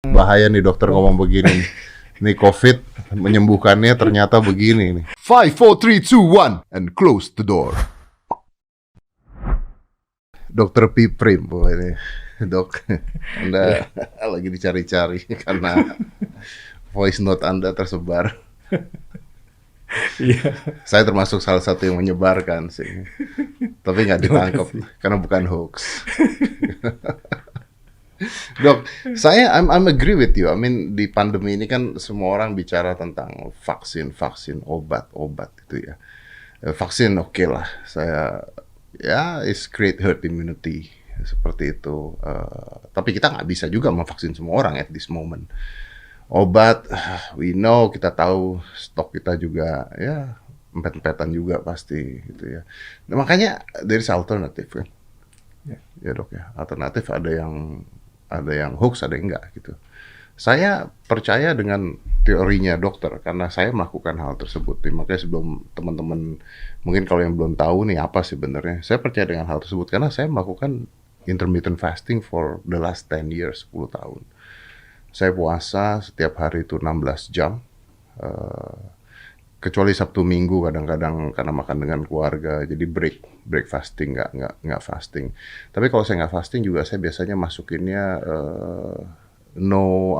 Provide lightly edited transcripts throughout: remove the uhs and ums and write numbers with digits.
Bahaya nih dokter ngomong begini nih. Nih COVID menyembuhkannya ternyata begini nih. 5, 4, 3, 2, 1 and close the door. Dokter Piprim, ini dok, Anda lagi dicari-cari karena voice note Anda tersebar. Iya. Saya termasuk salah satu yang menyebarkan sih, tapi nggak ditangkap karena bukan hoax. Dok, I'm agree with you. I mean di pandemi ini kan semua orang bicara tentang vaksin, obat gitu ya. Vaksin oke lah, saya ya is create herd immunity seperti itu. Tapi kita nggak bisa juga memvaksin semua orang at this moment. Obat, we know, kita tahu stok kita juga ya empet-empetan juga pasti gitu ya. Nah, makanya there is alternative kan. Ya dok ya, alternatif ada yang hoax, ada yang enggak gitu. Saya percaya dengan teorinya dokter karena saya melakukan hal tersebut. Makanya sebelum teman-teman mungkin kalau yang belum tahu nih apa sebenarnya, saya percaya dengan hal tersebut karena saya melakukan intermittent fasting for the last 10 years, 10 tahun. Saya puasa setiap hari itu 16 jam. Kecuali Sabtu Minggu kadang-kadang karena makan dengan keluarga, jadi break fasting, nggak fasting. Tapi kalau saya nggak fasting juga saya biasanya masukinnya no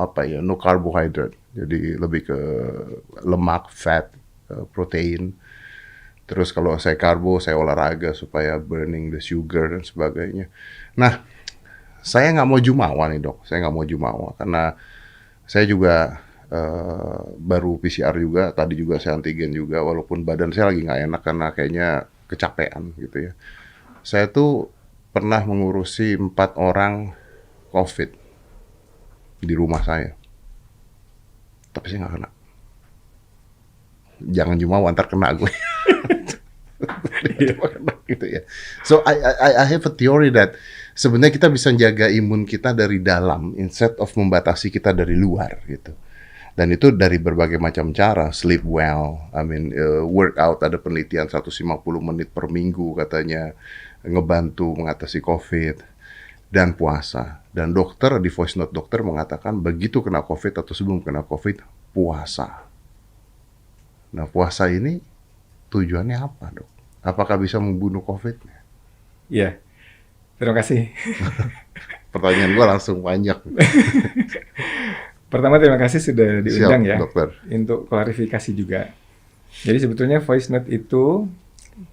carbohydrate, jadi lebih ke lemak, fat, protein. Terus kalau saya karbo, saya olahraga supaya burning the sugar dan sebagainya. Nah, saya nggak mau jumawa nih dok, saya nggak mau jumawa karena saya juga baru PCR juga, tadi juga saya antigen juga, walaupun badan saya lagi nggak enak karena kayaknya kecapean gitu ya. Saya tuh pernah mengurusi 4 orang COVID di rumah saya, tapi saya nggak kena. Jangan jumawa, ntar kena gue. Gitu ya. So I have a theory that sebenarnya kita bisa jaga imun kita dari dalam instead of membatasi kita dari luar gitu. Dan itu dari berbagai macam cara, sleep well, workout, ada penelitian 150 menit per minggu katanya ngebantu mengatasi COVID, dan puasa. Dan dokter, di voice note dokter mengatakan begitu kena COVID atau sebelum kena COVID, puasa. Nah puasa ini tujuannya apa dok? Apakah bisa membunuh COVID? Iya. Terima kasih. Pertanyaan gue langsung banyak. Pertama terima kasih sudah diundang. Siap, ya, dokter. untuk klarifikasi juga. Jadi sebetulnya voice note itu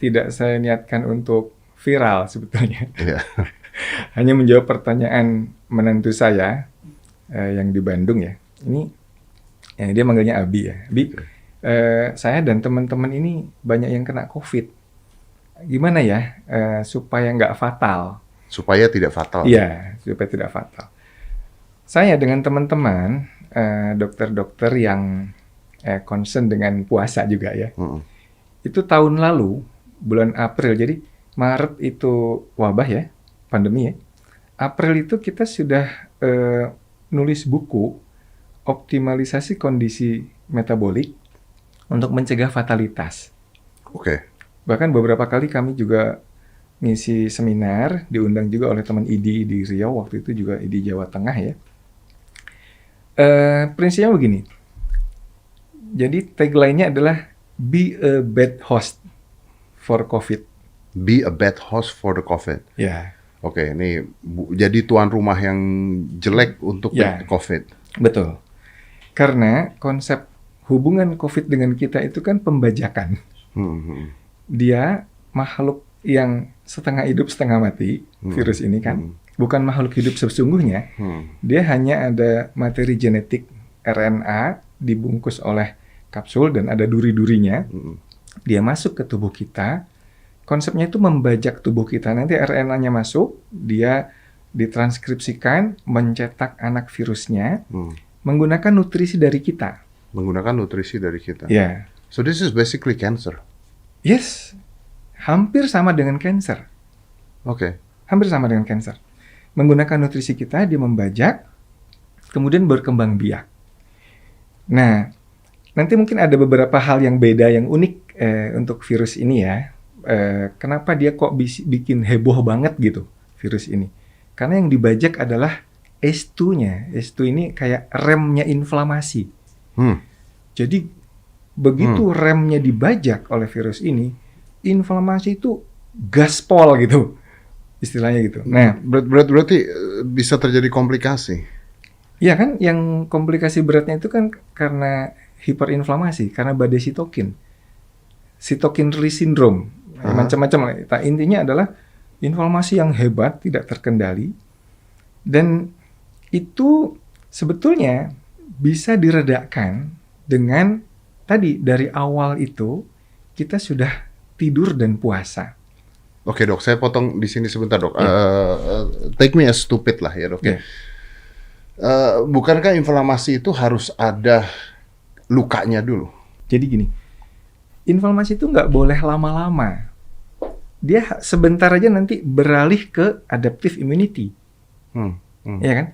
tidak saya niatkan untuk viral sebetulnya. Iya. Hanya menjawab pertanyaan menantu saya yang di Bandung ya. Ini dia manggilnya Abi ya. Abi, saya dan teman-teman ini banyak yang kena COVID. Gimana ya supaya nggak fatal? Supaya tidak fatal. Iya, supaya tidak fatal. Saya dengan teman-teman dokter-dokter yang concern dengan puasa juga ya. Itu tahun lalu bulan April, jadi Maret itu wabah ya, pandemi ya. April itu kita sudah nulis buku optimalisasi kondisi metabolik untuk mencegah fatalitas. Oke. Bahkan beberapa kali kami juga ngisi seminar, diundang juga oleh teman IDI di Riau, waktu itu juga IDI Jawa Tengah ya. Prinsipnya begini, jadi tagline-nya adalah be a bad host for COVID. Be a bad host for the COVID. Ya. Oke, ini jadi tuan rumah yang jelek untuk COVID. Betul. Karena konsep hubungan COVID dengan kita itu kan pembajakan. Dia makhluk yang setengah hidup setengah mati, virus ini kan. Bukan makhluk hidup sesungguhnya. Dia hanya ada materi genetik RNA dibungkus oleh kapsul dan ada duri-durinya. Dia masuk ke tubuh kita. Konsepnya itu membajak tubuh kita. Nanti RNA-nya masuk, dia ditranskripsikan, mencetak anak virusnya, menggunakan nutrisi dari kita. Menggunakan nutrisi dari kita. Yeah. So this is basically cancer. Yes. Hampir sama dengan cancer. Oke. Hampir sama dengan cancer. Menggunakan nutrisi kita, dia membajak, kemudian berkembang biak. Nah, nanti mungkin ada beberapa hal yang beda, yang unik untuk virus ini ya. Kenapa dia kok bikin heboh banget gitu, virus ini? Karena yang dibajak adalah S2-nya. S2 ini kayak remnya inflamasi. Jadi begitu remnya dibajak oleh virus ini, inflamasi itu gaspol gitu, istilahnya gitu. Nah, berarti bisa terjadi komplikasi. Iya kan, yang komplikasi beratnya itu kan karena hiperinflamasi, karena badai sitokin, sitokin release syndrome, macam-macam lah. Nah, intinya adalah inflamasi yang hebat, tidak terkendali, dan itu sebetulnya bisa diredakan dengan tadi dari awal itu kita sudah tidur dan puasa. Oke dok, saya potong di sini sebentar dok. Take me as stupid lah ya dok. Yeah. Bukankah inflamasi itu harus ada lukanya dulu? Jadi gini, inflamasi itu nggak boleh lama-lama. Dia sebentar aja nanti beralih ke adaptive immunity. Ya kan?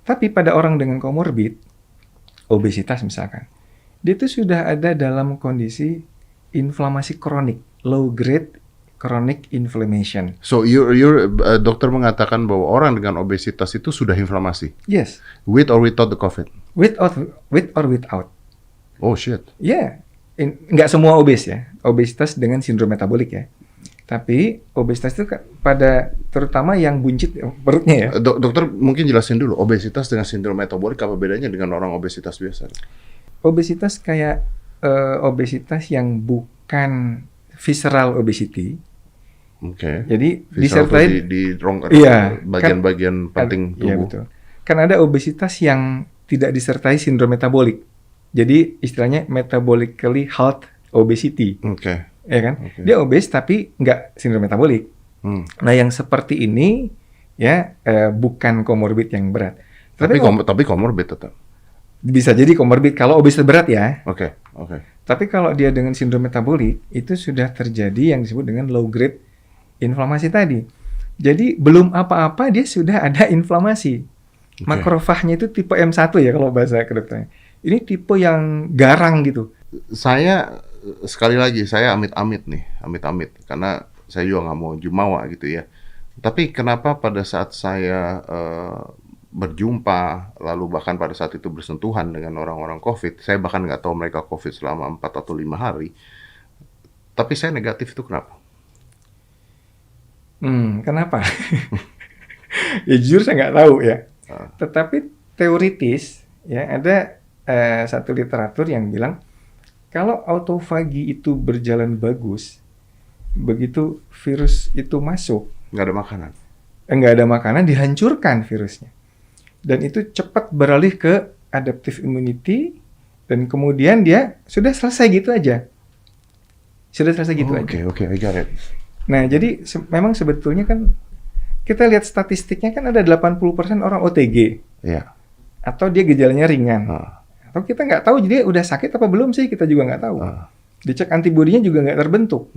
Tapi pada orang dengan komorbid, obesitas misalkan, dia itu sudah ada dalam kondisi inflamasi kronik, low grade chronic inflammation. So dokter mengatakan bahwa orang dengan obesitas itu sudah inflamasi? Yes. With or without the COVID? With or without. Oh shit. Ya, yeah. Nggak semua obes ya. Obesitas dengan sindrom metabolik ya. Tapi obesitas itu pada terutama yang buncit perutnya ya. Dokter mungkin jelasin dulu obesitas dengan sindrom metabolik apa bedanya dengan orang obesitas biasa? Obesitas kayak obesitas yang bukan visceral obesity. Oke. Jadi disertai di bagian-bagian penting tubuh. Iya betul. Kan ada obesitas yang tidak disertai sindrom metabolik. Jadi istilahnya metabolically health obesity. Oke. Ya kan? Okay. Dia obes tapi nggak sindrom metabolik. Nah yang seperti ini ya bukan komorbid yang berat. Tapi komorbid tetap. Bisa jadi komorbid kalau obesitas berat ya. Oke. Tapi kalau dia dengan sindrom metabolik itu sudah terjadi yang disebut dengan low grade inflamasi tadi. Jadi belum apa-apa dia sudah ada inflamasi. Okay. Makrofagnya itu tipe M1 ya kalau bahasa kedokterannya. Ini tipe yang garang gitu. Saya sekali lagi saya amit-amit karena saya juga nggak mau jumawa gitu ya. Tapi kenapa pada saat saya berjumpa, lalu bahkan pada saat itu bersentuhan dengan orang-orang COVID, saya bahkan nggak tahu mereka COVID selama 4 atau 5 hari, tapi saya negatif itu kenapa? Kenapa? Ya jujur saya nggak tahu ya. Tetapi teoritis ya ada satu literatur yang bilang kalau autofagi itu berjalan bagus, begitu virus itu masuk, nggak ada makanan, dihancurkan virusnya. Dan itu cepat beralih ke adaptive immunity dan kemudian dia sudah selesai gitu aja. Oke, I got it. Nah, jadi memang sebetulnya kan kita lihat statistiknya kan ada 80% orang OTG. Iya. Atau dia gejalanya ringan. Atau kita nggak tahu jadi udah sakit apa belum sih, kita juga nggak tahu. Dicek antibodinya juga nggak terbentuk.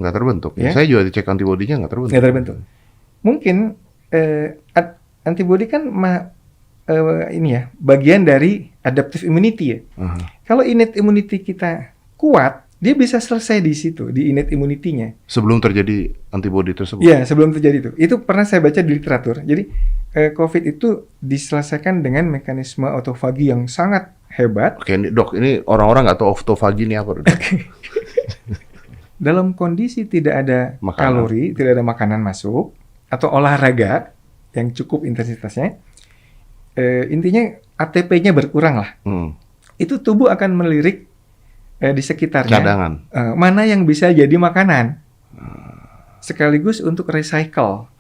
Ya? Saya juga dicek antibodinya nggak terbentuk. Mungkin antibodi kan ini ya bagian dari adaptive immunity ya. Kalau innate immunity kita kuat, dia bisa selesai di situ, di innate immunity-nya. Sebelum terjadi antibodi tersebut? Iya, sebelum terjadi itu. Itu pernah saya baca di literatur. Jadi COVID itu diselesaikan dengan mekanisme autofagi yang sangat hebat. Oke, dok, ini orang-orang nggak tahu autofagi ini apa, dok? Dalam kondisi tidak ada kalori, tidak ada makanan masuk, atau olahraga yang cukup intensitasnya, intinya ATP-nya berkurang lah. Itu tubuh akan melirik di sekitarnya. Cadangan. Mana yang bisa jadi makanan. Sekaligus untuk recycle.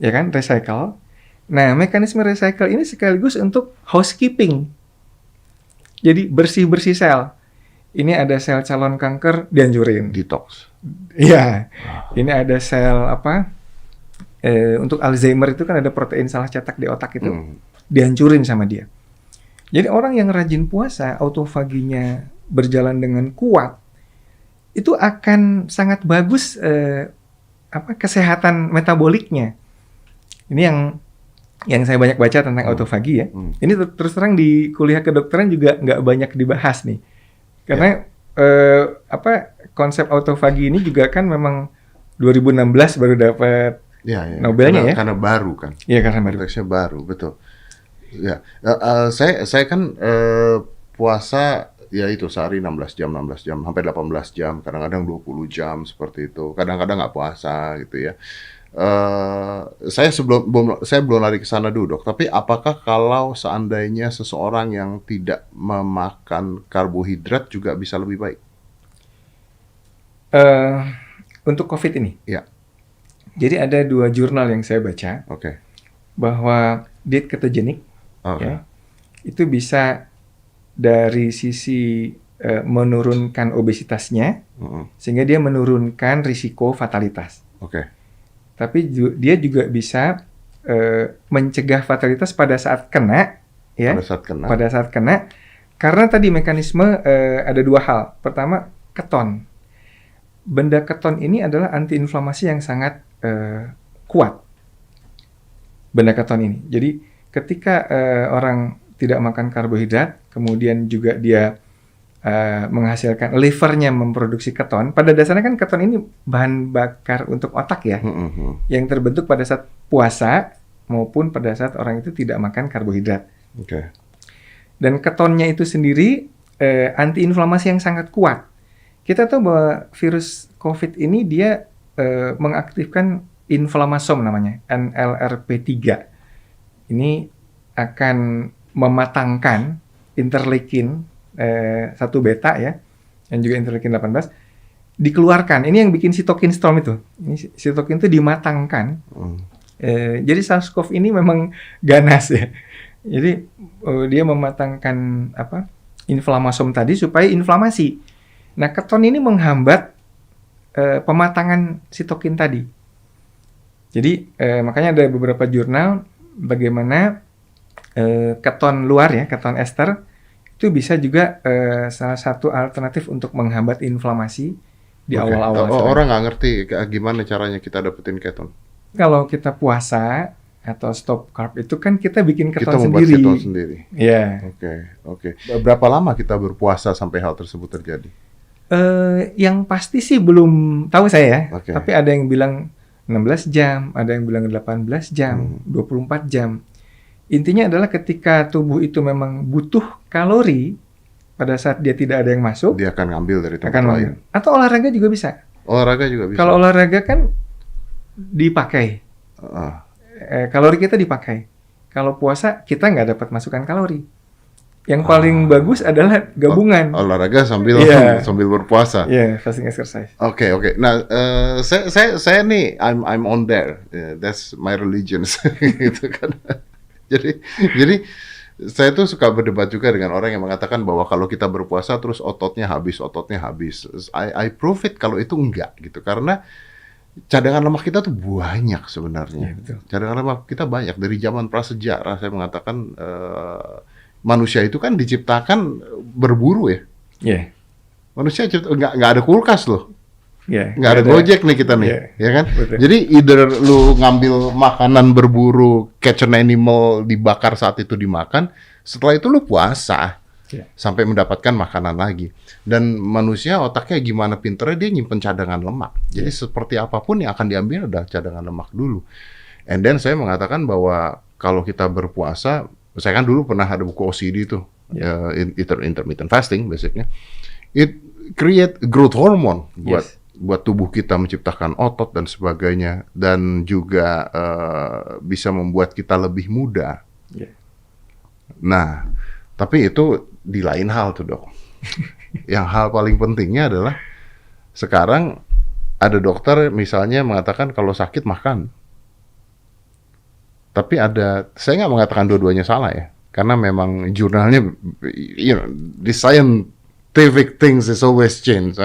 Ya kan, recycle. Nah, mekanisme recycle ini sekaligus untuk housekeeping. Jadi bersih-bersih sel. Ini ada sel calon kanker dihancurin. Detox. Iya. Ini ada sel untuk Alzheimer itu kan ada protein salah cetak di otak itu. Dihancurin sama dia. Jadi orang yang rajin puasa, autofaginya berjalan dengan kuat, itu akan sangat bagus kesehatan metaboliknya. Ini yang saya banyak baca tentang autofagi ya. Ini terus terang di kuliah kedokteran juga nggak banyak dibahas nih. Karena konsep autofagi ini juga kan memang 2016 baru dapat Nobelnya karena baru kan. Iya, karena baru. Konteksnya baru, betul. Ya, saya kan puasa ya itu sehari 16 jam sampai 18 jam, kadang-kadang 20 jam seperti itu. Kadang-kadang nggak puasa gitu ya. Saya belum lari ke sana dulu, Dok. Tapi apakah kalau seandainya seseorang yang tidak memakan karbohidrat juga bisa lebih baik? Untuk COVID ini, Ya, jadi ada 2 jurnal yang saya baca oke. bahwa diet ketogenik Oke. ya, itu bisa dari sisi menurunkan obesitasnya, sehingga dia menurunkan risiko fatalitas. Oke. Tapi dia juga bisa mencegah fatalitas pada saat kena, ya. Pada saat kena, karena tadi mekanisme ada 2 hal. Pertama, keton. Benda keton ini adalah antiinflamasi yang sangat kuat. Benda keton ini. Jadi ketika orang tidak makan karbohidrat, kemudian juga dia menghasilkan livernya memproduksi keton. Pada dasarnya kan keton ini bahan bakar untuk otak ya, yang terbentuk pada saat puasa maupun pada saat orang itu tidak makan karbohidrat. Oke. Dan ketonnya itu sendiri antiinflamasi yang sangat kuat. Kita tahu bahwa virus COVID ini dia mengaktifkan inflamasom namanya, NLRP3. Ini akan mematangkan interleukin 1 beta ya, dan juga interleukin 18 dikeluarkan. Ini yang bikin sitokin storm itu. Ini sitokin itu dimatangkan. Jadi SARS-CoV ini memang ganas ya. Jadi dia mematangkan inflamasom tadi supaya inflamasi. Nah, keton ini menghambat pematangan sitokin tadi. Jadi makanya ada beberapa jurnal bagaimana keton luar ya, keton ester itu bisa juga salah satu alternatif untuk menghambat inflamasi di awal-awal. Orang nggak ngerti gimana caranya kita dapetin keton. Kalau kita puasa atau stop carb itu kan kita bikin keton kita sendiri. Kita membuat keton sendiri. Iya. Oke. Berapa lama kita berpuasa sampai hal tersebut terjadi? Yang pasti sih belum tahu saya ya. Okay. Tapi ada yang bilang 16 jam, ada yang bilang 18 jam, 24 jam. Intinya adalah ketika tubuh itu memang butuh kalori pada saat dia tidak ada yang masuk, dia akan ngambil dari tempat lain. Atau olahraga juga bisa. Olahraga juga bisa. Kalau olahraga kan dipakai. Kalori kita dipakai. Kalau puasa kita nggak dapat masukan kalori. Yang paling bagus adalah gabungan. Olahraga sambil berpuasa. Iya, fasting exercise. Oke. Nah, saya nih I'm on there. That's my religion gitu kan. Jadi saya tuh suka berdebat juga dengan orang yang mengatakan bahwa kalau kita berpuasa terus ototnya habis. I prove it kalau itu enggak gitu, karena cadangan lemak kita tuh banyak sebenarnya. Ya, cadangan lemak kita banyak dari zaman prasejarah. Saya mengatakan manusia itu kan diciptakan berburu ya. Yeah. Manusia nggak ada kulkas loh. Yeah, nggak ada Gojek nih kita nih, ya kan? Betul. Jadi either lu ngambil makanan berburu, catch an animal, dibakar saat itu dimakan, setelah itu lu puasa sampai mendapatkan makanan lagi. Dan manusia otaknya gimana pinternya, dia nyimpen cadangan lemak. Jadi seperti apapun yang akan diambil adalah cadangan lemak dulu. And then saya mengatakan bahwa kalau kita berpuasa, saya kan dulu pernah ada buku OCD tuh, intermittent fasting basicnya. It create growth hormone buat tubuh kita, menciptakan otot dan sebagainya, dan juga bisa membuat kita lebih muda. Nah, tapi itu di lain hal tuh, Dok. Yang hal paling pentingnya adalah sekarang ada dokter misalnya mengatakan kalau sakit makan. Tapi saya nggak mengatakan dua-duanya salah ya, karena memang jurnalnya, the scientific things is always change.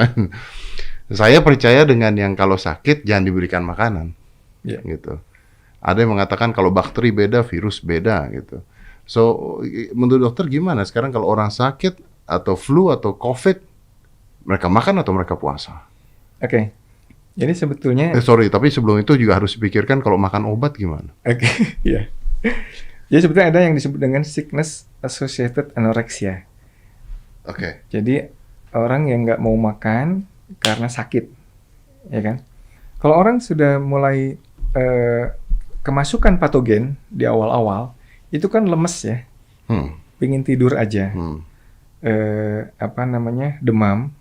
Saya percaya dengan yang kalau sakit jangan diberikan makanan, gitu. Ada yang mengatakan kalau bakteri beda, virus beda, gitu. So, menurut dokter gimana sekarang kalau orang sakit atau flu atau COVID, mereka makan atau mereka puasa? Oke. Jadi sebetulnya tapi sebelum itu juga harus dipikirkan kalau makan obat gimana? Iya. Jadi sebetulnya ada yang disebut dengan sickness associated anorexia. Jadi orang yang nggak mau makan karena sakit, ya kan? Kalau orang sudah mulai kemasukan patogen di awal-awal, itu kan lemes ya, pingin tidur aja, demam,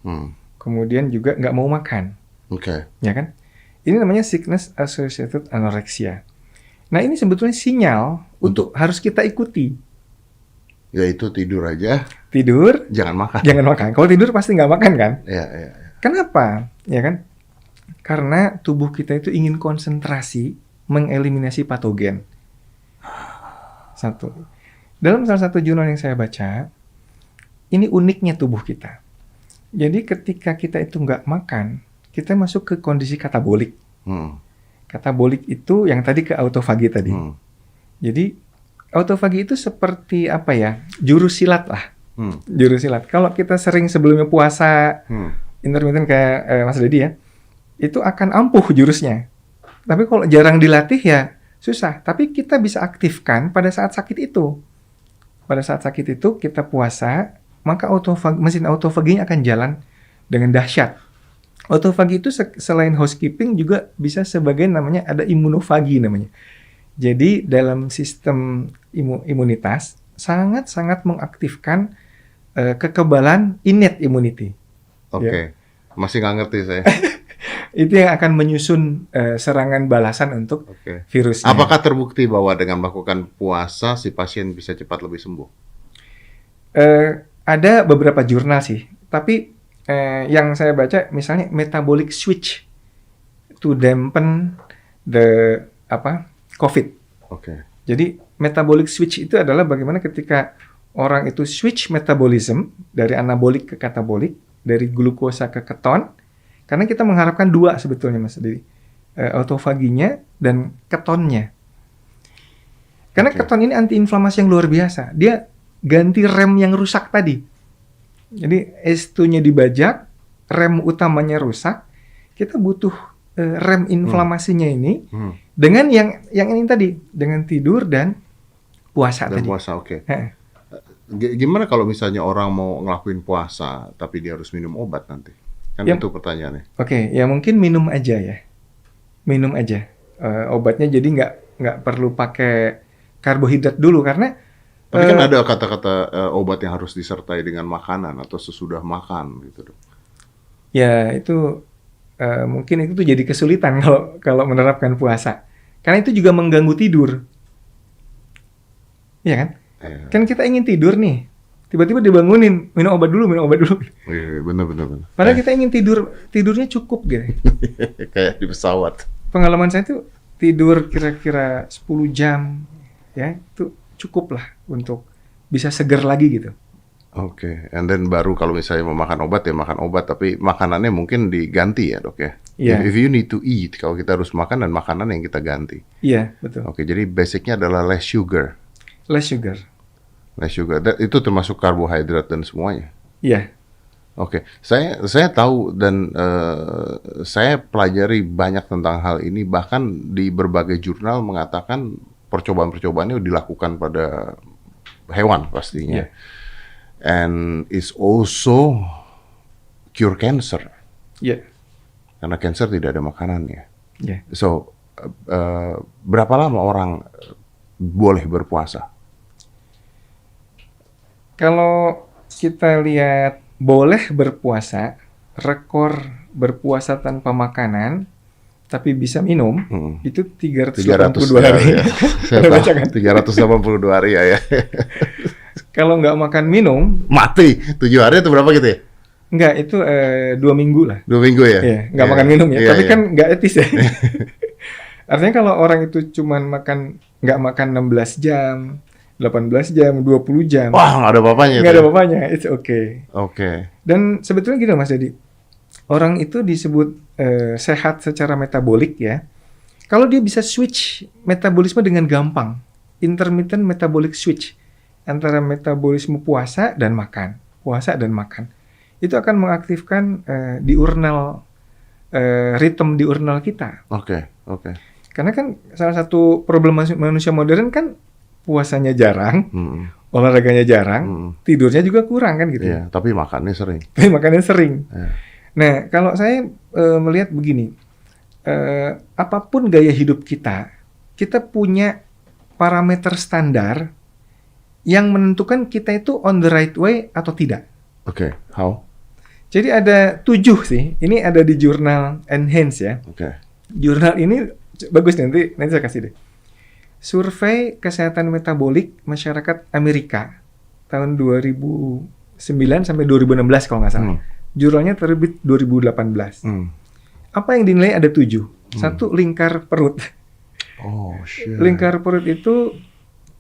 kemudian juga nggak mau makan, ya kan? Ini namanya sickness associated anorexia. Nah ini sebetulnya sinyal untuk harus kita ikuti. Yaitu tidur aja. Tidur. Jangan makan. Jangan makan. Kalau tidur pasti nggak makan kan? Iya. Kenapa? Ya kan? Karena tubuh kita itu ingin konsentrasi mengeliminasi patogen. Satu. Dalam salah satu jurnal yang saya baca, ini uniknya tubuh kita. Jadi ketika kita itu nggak makan, kita masuk ke kondisi katabolik. Katabolik itu yang tadi ke autofagi tadi. Jadi autofagi itu seperti apa ya? Jurus silat lah. Jurus silat. Kalau kita sering sebelumnya puasa, intermittent kayak Mas Deddy ya, itu akan ampuh jurusnya. Tapi kalau jarang dilatih ya susah. Tapi kita bisa aktifkan pada saat sakit itu. Pada saat sakit itu kita puasa, maka mesin autofaginya akan jalan dengan dahsyat. Autofagi itu selain housekeeping juga bisa sebagai namanya ada imunofagi namanya. Jadi dalam sistem imunitas sangat-sangat mengaktifkan kekebalan innate immunity. Oke. Masih nggak ngerti saya. Itu yang akan menyusun serangan balasan untuk virusnya. Apakah terbukti bahwa dengan melakukan puasa si pasien bisa cepat lebih sembuh? Ada beberapa jurnal sih, tapi yang saya baca misalnya metabolic switch to dampen the COVID. Jadi metabolic switch itu adalah bagaimana ketika orang itu switch metabolism dari anabolik ke katabolik, dari glukosa ke keton. Karena kita mengharapkan dua sebetulnya Mas Deddy, autofaginya dan ketonnya. Karena keton ini antiinflamasi yang luar biasa. Dia ganti rem yang rusak tadi. Jadi S2-nya dibajak, rem utamanya rusak. Kita butuh rem inflamasinya ini dengan yang ini tadi, dengan tidur dan puasa tadi. Puasa, Gimana kalau misalnya orang mau ngelakuin puasa tapi dia harus minum obat nanti? Kan itu pertanyaannya. Ya mungkin minum aja ya. Minum aja. Obatnya jadi nggak perlu pakai karbohidrat dulu karena tapi kan ada kata-kata obat yang harus disertai dengan makanan atau sesudah makan gitu dong. Ya itu mungkin itu tuh jadi kesulitan kalau menerapkan puasa. Karena itu juga mengganggu tidur. Iya kan? Kan kita ingin tidur nih. Tiba-tiba dibangunin, minum obat dulu. Iya, benar. Padahal kita ingin tidurnya cukup gitu. Kayak di pesawat. Pengalaman saya tuh tidur kira-kira 10 jam, ya itu cukup lah untuk bisa seger lagi gitu. And then baru kalau misalnya mau makan obat ya makan obat, tapi makanannya mungkin diganti ya dok ya? If you need to eat, kalau kita harus makan dan makanan yang kita ganti. Iya, betul. Jadi basicnya adalah less sugar. Itu termasuk karbohidrat dan semuanya. Iya. Saya tahu dan saya pelajari banyak tentang hal ini, bahkan di berbagai jurnal mengatakan percobaan-percobaannya dilakukan pada hewan pastinya. And it's also cure cancer. Karena cancer tidak ada makanannya. So berapa lama orang boleh berpuasa? Kalau kita lihat boleh berpuasa, rekor berpuasa tanpa makanan, tapi bisa minum, itu 382 hari. Saya tahu, 382 hari ya. Kalau nggak makan minum, mati. 7 hari atau berapa gitu ya? Enggak, itu 2 minggu lah. 2 minggu ya? Iya, nggak makan minum ya. Tapi kan nggak etis ya. Artinya kalau orang itu cuman nggak makan 16 jam, 18 jam, 20 jam. Wah, nggak ada apa-apanya. Nggak ada apa-apanya, it's okay. Dan sebetulnya gini Mas Deddy, orang itu disebut sehat secara metabolik ya. Kalau dia bisa switch metabolisme dengan gampang, intermittent metabolic switch antara metabolisme puasa dan makan, itu akan mengaktifkan diurnal ritme diurnal kita. Karena kan salah satu problem manusia modern kan puasanya jarang, olahraganya jarang, tidurnya juga kurang kan gitu. Iya, tapi makannya sering. Nah, kalau saya melihat begini, apapun gaya hidup kita punya parameter standar yang menentukan kita itu on the right way atau tidak. Oke, how? Jadi ada 7 sih. Ini ada di jurnal Enhance ya. Oke. Jurnal ini bagus, nanti saya kasih deh. Survei kesehatan metabolik masyarakat Amerika tahun 2009 sampai 2016 kalau nggak salah. Jurnalnya terbit 2018. Apa yang dinilai ada 7. Satu, lingkar perut. Oh, shit. Lingkar perut itu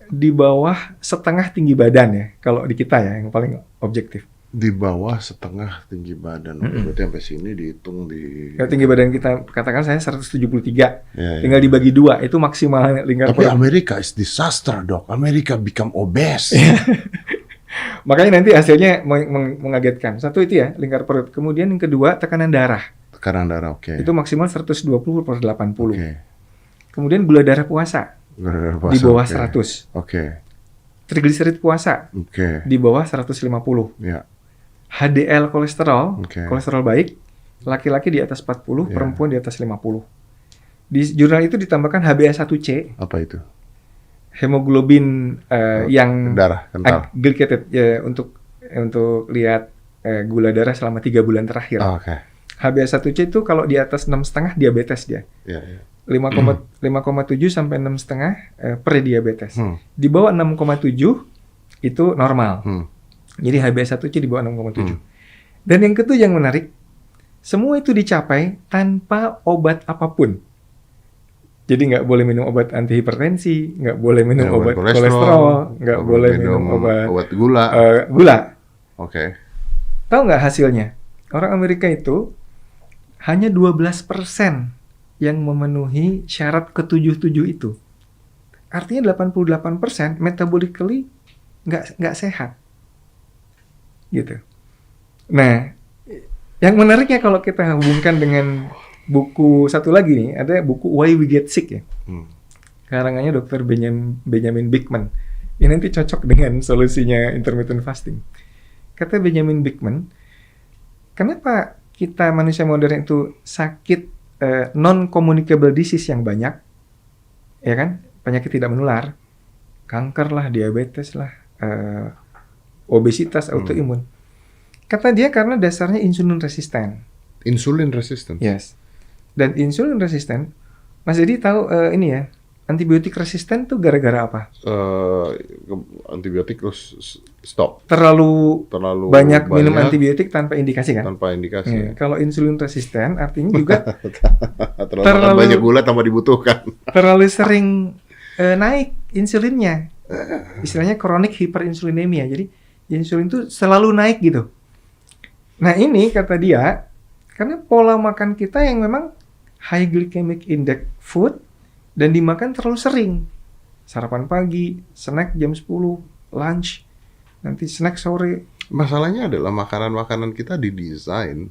di bawah setengah tinggi badan ya, kalau di kita ya, yang paling objektif. Di bawah setengah tinggi badan. Berarti sampai sini dihitung di... Kalau tinggi badan kita, katakan saya 173, Ya, tinggal dibagi 2, itu maksimal lingkar Tapi perut. Amerika is disaster, Dok. Amerika become obese. Makanya nanti hasilnya mengagetkan. Satu itu ya, lingkar perut. Kemudian yang kedua, tekanan darah. Tekanan darah, oke. Itu maksimal 120/80. Oke. Kemudian gula darah puasa di bawah 100. Oke. Trigliserid puasa Oke. di bawah 150. Ya. HDL kolesterol, Oke. kolesterol baik, laki-laki di atas 40, Ya. perempuan di atas 50. Di jurnal itu ditambahkan HbA1c, Apa itu? hemoglobin yang Darah kental. glycated ya, untuk lihat gula darah selama 3 bulan terakhir. Oh, oke. HbA1c itu kalau di atas 6,5 diabetes dia. Ya, ya. 5,7 sampai 6,5 pre-diabetes. Di bawah 6,7 itu normal. Jadi HbA1c di bawah 6,7. Dan yang ketujuh yang menarik, semua itu dicapai tanpa obat apapun. Jadi nggak boleh minum obat antihipertensi, nggak boleh minum obat kolesterol, nggak boleh minum obat gula. Gula. Oke. Tahu nggak hasilnya? Orang Amerika itu hanya 12% yang memenuhi syarat ke-7 itu. Artinya 88% metabolically nggak sehat. Gitu. Nah, yang menariknya kalau kita hubungkan dengan buku satu lagi nih, ada buku Why We Get Sick ya. Karangannya Dr. Benjamin Bikman. Ini nanti cocok dengan solusinya intermittent fasting. Kata Benjamin Bikman, kenapa kita manusia modern itu sakit non-communicable disease yang banyak, ya kan? Penyakit tidak menular, kanker lah, diabetes lah, obesitas, autoimun. Kata dia karena dasarnya insulin resisten. Insulin resisten. Yes. Dan insulin resisten, Mas Dedi tahu ini ya, antibiotik resisten tuh gara-gara apa? Antibiotik terus stop. Terlalu banyak minum antibiotik tanpa indikasi kan? Tanpa indikasi. Ya, kalau insulin resisten artinya juga terlalu banyak gula tanpa dibutuhkan. Terlalu sering naik insulinnya. Istilahnya chronic hyperinsulinemia. Jadi insulin itu selalu naik gitu. Nah ini kata dia, karena pola makan kita yang memang high glycemic index food dan dimakan terlalu sering. Sarapan pagi, snack jam 10, lunch, nanti snack sore. Masalahnya adalah makanan-makanan kita didesain.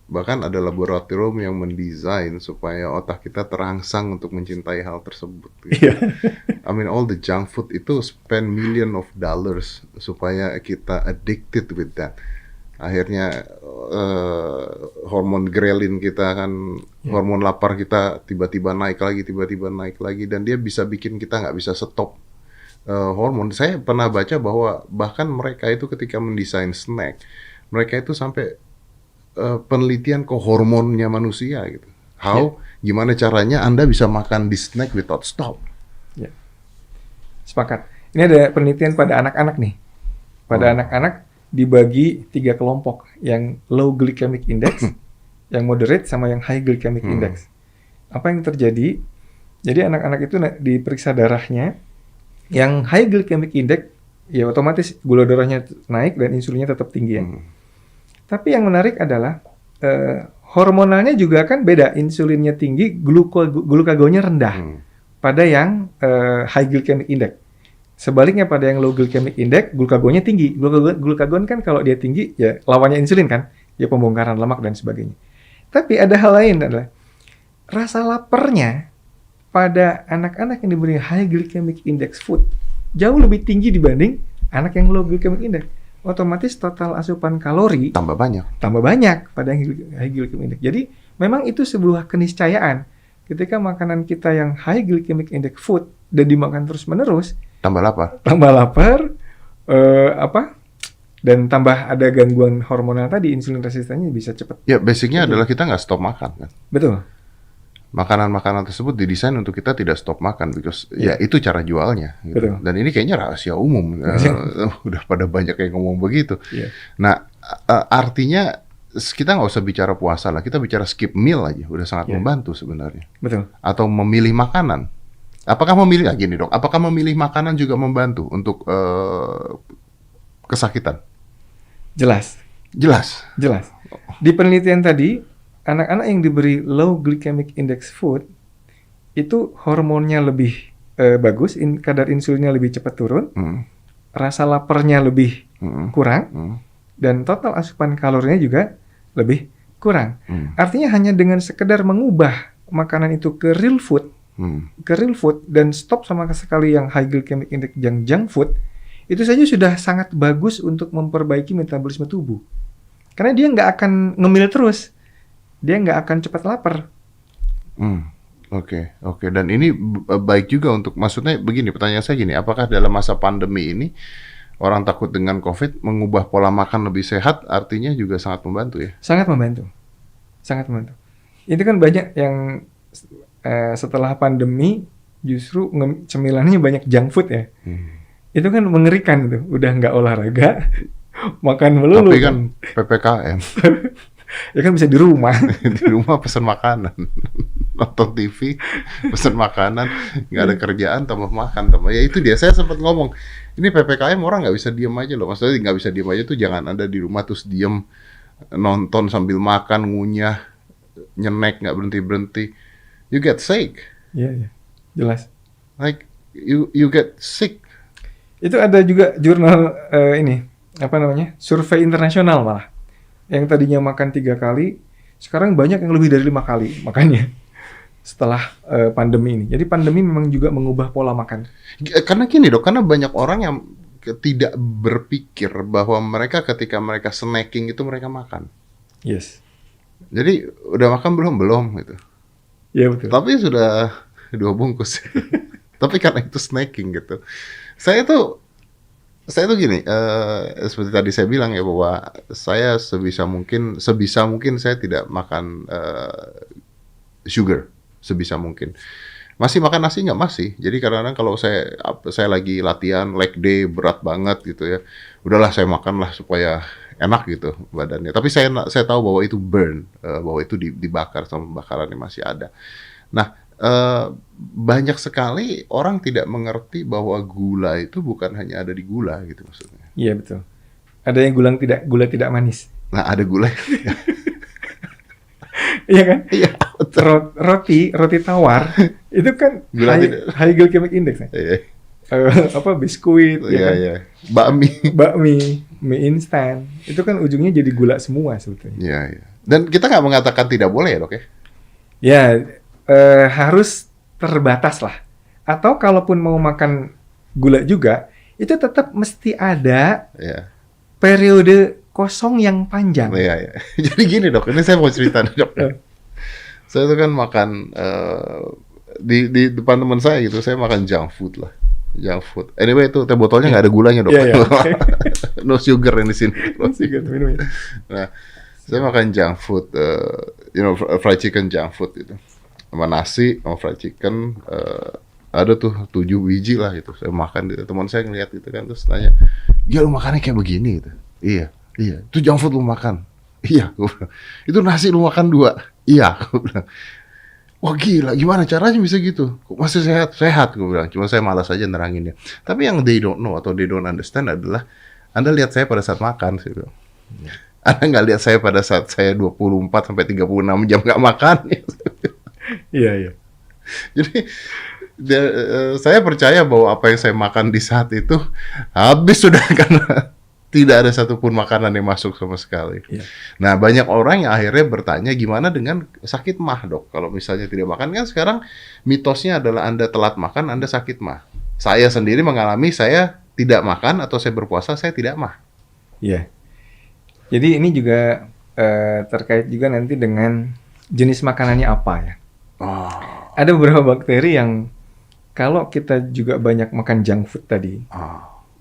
Bahkan ada laboratorium yang mendesain supaya otak kita terangsang untuk mencintai hal tersebut. Gitu. I mean all the junk food itu spend million of dollars supaya kita addicted with that. Akhirnya hormon ghrelin kita kan, hormon lapar kita tiba-tiba naik lagi, dan dia bisa bikin kita nggak bisa stop hormon. Saya pernah baca bahwa bahkan mereka itu ketika mendesain snack, mereka itu sampai penelitian ke hormonnya manusia gitu. Gimana caranya Anda bisa makan di snack without stop? Ya. Sepakat. Ini ada penelitian pada anak-anak nih. Pada anak-anak dibagi 3 kelompok, yang low glycemic index, yang moderate, sama yang high glycemic index. Apa yang terjadi? Jadi anak-anak itu diperiksa darahnya, yang high glycemic index, ya otomatis gula darahnya naik dan insulinnya tetap tinggi ya. Tapi yang menarik adalah hormonalnya juga kan beda, insulinnya tinggi, glukagonnya rendah pada yang high glycemic index. Sebaliknya pada yang low glycemic index, glukagonnya tinggi. Glukagon kan kalau dia tinggi, ya lawannya insulin kan, ya pembongkaran lemak dan sebagainya. Tapi ada hal lain adalah rasa laparnya pada anak-anak yang diberi high glycemic index food jauh lebih tinggi dibanding anak yang low glycemic index. Otomatis total asupan kalori tambah banyak pada yang high glycemic index. Jadi memang itu sebuah keniscayaan. Ketika makanan kita yang high glycemic index food dan dimakan terus-menerus, Tambah lapar. Tambah lapar, dan tambah ada gangguan hormonal tadi, insulin resistennya bisa cepat. Ya, basicnya adalah kita nggak stop makan kan. Betul. Makanan-makanan tersebut didesain untuk kita tidak stop makan, because ya itu cara jualnya. Gitu. Betul. Dan ini kayaknya rahasia umum. Udah pada banyak yang ngomong begitu. Iya. Nah, artinya kita nggak usah bicara puasa lah, kita bicara skip meal aja, udah sangat membantu sebenarnya. Betul. Atau memilih makanan. Apakah memilih, gini dok, apakah memilih makanan juga membantu untuk kesakitan? Jelas. Di penelitian tadi, anak-anak yang diberi low glycemic index food itu hormonnya lebih bagus, kadar insulinnya lebih cepat turun, rasa laparnya lebih kurang, dan total asupan kalorinya juga lebih kurang. Artinya hanya dengan sekedar mengubah makanan itu ke real food, dan stop sama sekali yang high glycemic index, yang junk food, itu saja sudah sangat bagus untuk memperbaiki metabolisme tubuh. Karena dia nggak akan ngemil terus, dia nggak akan cepat lapar. Oke. Dan ini baik juga untuk, maksudnya begini, pertanyaan saya gini, apakah dalam masa pandemi ini orang takut dengan COVID, mengubah pola makan lebih sehat, artinya juga sangat membantu ya? Sangat membantu. Itu kan banyak yang setelah pandemi justru cemilannya banyak junk food ya. Itu kan mengerikan tuh, udah nggak olahraga, makan melulu. Tapi kan PPKM. Ya kan bisa di rumah. Di rumah pesan makanan, nonton TV, pesan makanan, nggak ada kerjaan, tambah makan. Ya itu dia, saya sempat ngomong, ini PPKM orang nggak bisa diem aja loh. Maksudnya nggak bisa diem aja tuh, jangan Anda di rumah terus diem, nonton sambil makan, ngunyah, nyenek, nggak berhenti-berhenti. You get sick. Iya, jelas. Like, you get sick. Itu ada juga jurnal survei internasional malah. Yang tadinya makan 3 kali, sekarang banyak yang lebih dari 5 kali makannya setelah pandemi ini. Jadi pandemi memang juga mengubah pola makan. Karena gini dok, karena banyak orang yang tidak berpikir bahwa mereka ketika mereka snacking itu mereka makan. Yes. Jadi udah makan belum gitu. Iya betul. Tapi sudah 2 bungkus. Tapi karena itu snacking gitu. Saya tuh gini, seperti tadi saya bilang ya, bahwa saya sebisa mungkin saya tidak makan sugar, sebisa mungkin. Masih makan nasi nggak? Masih. Jadi kadang-kadang kalau saya lagi latihan leg day berat banget gitu ya, udahlah saya makanlah supaya enak gitu badannya. Tapi saya tahu bahwa itu burn, bahwa itu dibakar sama bakarannya masih ada. Nah, banyak sekali orang tidak mengerti bahwa gula itu bukan hanya ada di gula gitu maksudnya. Iya betul. Ada yang gula tidak manis. Nah, ada gula. Iya kan? Iya. Roti tawar itu kan high glycemic index. Iya. Biskuit, ya kan? Iya. Bakmi, mie instan, itu kan ujungnya jadi gula semua sebetulnya. Iya. Dan kita nggak mengatakan tidak boleh ya dok ya? Ya. Harus terbatas lah. Atau kalaupun mau makan gula juga, itu tetap mesti ada periode kosong yang panjang. Iya. Jadi gini dok, ini saya mau cerita dok. Saya tuh kan makan di depan teman saya gitu, saya makan junk food. Anyway, itu teh botolnya nggak ada gulanya dok. Yeah. No sugar yang di sini. No sugar minum ya. Nah, saya makan junk food, fried chicken junk food gitu. Sama nasi, sama fried chicken, ada tuh 7 biji lah gitu. Saya makan gitu. Teman saya ngeliat gitu kan, terus tanya, ya lu makannya kayak begini gitu. Iya. Itu junk food lu makan. Iya, gue bilang. Itu nasi lu makan 2. Iya, gue bilang. Wah gila, gimana caranya bisa gitu? Kok masih sehat, gue bilang. Cuma saya malas aja neranginnya. Tapi yang they don't know atau they don't understand adalah, Anda lihat saya pada saat makan, saya bilang. Anda nggak lihat saya pada saat saya 24 sampai 36 jam nggak makan. Iya. Jadi saya percaya bahwa apa yang saya makan di saat itu habis sudah, karena tidak ada satupun makanan yang masuk sama sekali. Iya. Nah, banyak orang yang akhirnya bertanya, gimana dengan sakit mah dok? Kalau misalnya tidak makan, kan sekarang mitosnya adalah Anda telat makan, Anda sakit mah. Saya sendiri mengalami, saya tidak makan atau saya berpuasa, saya tidak mah. Iya. Jadi ini juga terkait juga nanti dengan jenis makanannya apa ya. Ada beberapa bakteri yang kalau kita juga banyak makan junk food tadi,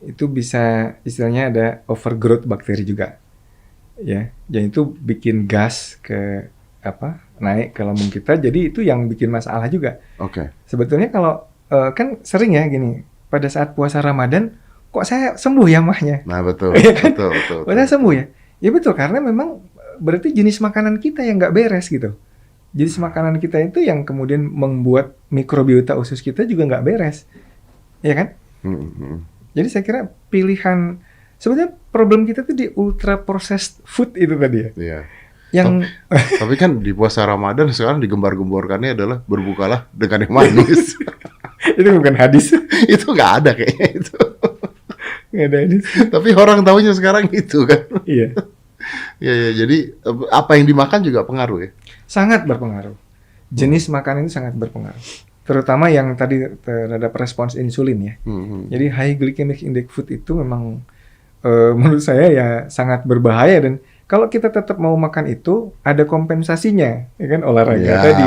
itu bisa istilahnya ada overgrowth bakteri juga, ya. Dan itu bikin gas naik ke lambung kita. Jadi itu yang bikin masalah juga. Oke. Sebetulnya kalau kan sering ya gini, pada saat puasa Ramadan, kok saya sembuh ya mahnya? Nah betul, Iya kan? betul, betul. Kok saya sembuh ya? Ya betul, karena memang berarti jenis makanan kita yang nggak beres gitu. Jenis makanan kita itu yang kemudian membuat mikrobiota usus kita juga nggak beres, ya kan? Jadi saya kira pilihan, sebenarnya problem kita tuh di ultra processed food itu tadi ya. Iya. Yang Tapi kan di puasa Ramadan sekarang digembar-gemborkannya adalah berbukalah dengan yang manis. itu bukan hadis, Itu nggak ada kayaknya itu. nggak ada hadis. Tapi orang tahunya sekarang itu kan. Iya, Ya, jadi apa yang dimakan juga pengaruh ya. sangat berpengaruh. Jenis makanan itu sangat berpengaruh. Terutama yang tadi terhadap respons insulin ya. Jadi high glycemic index food itu memang menurut saya ya sangat berbahaya, dan kalau kita tetap mau makan itu ada kompensasinya, ya kan, olahraga tadi.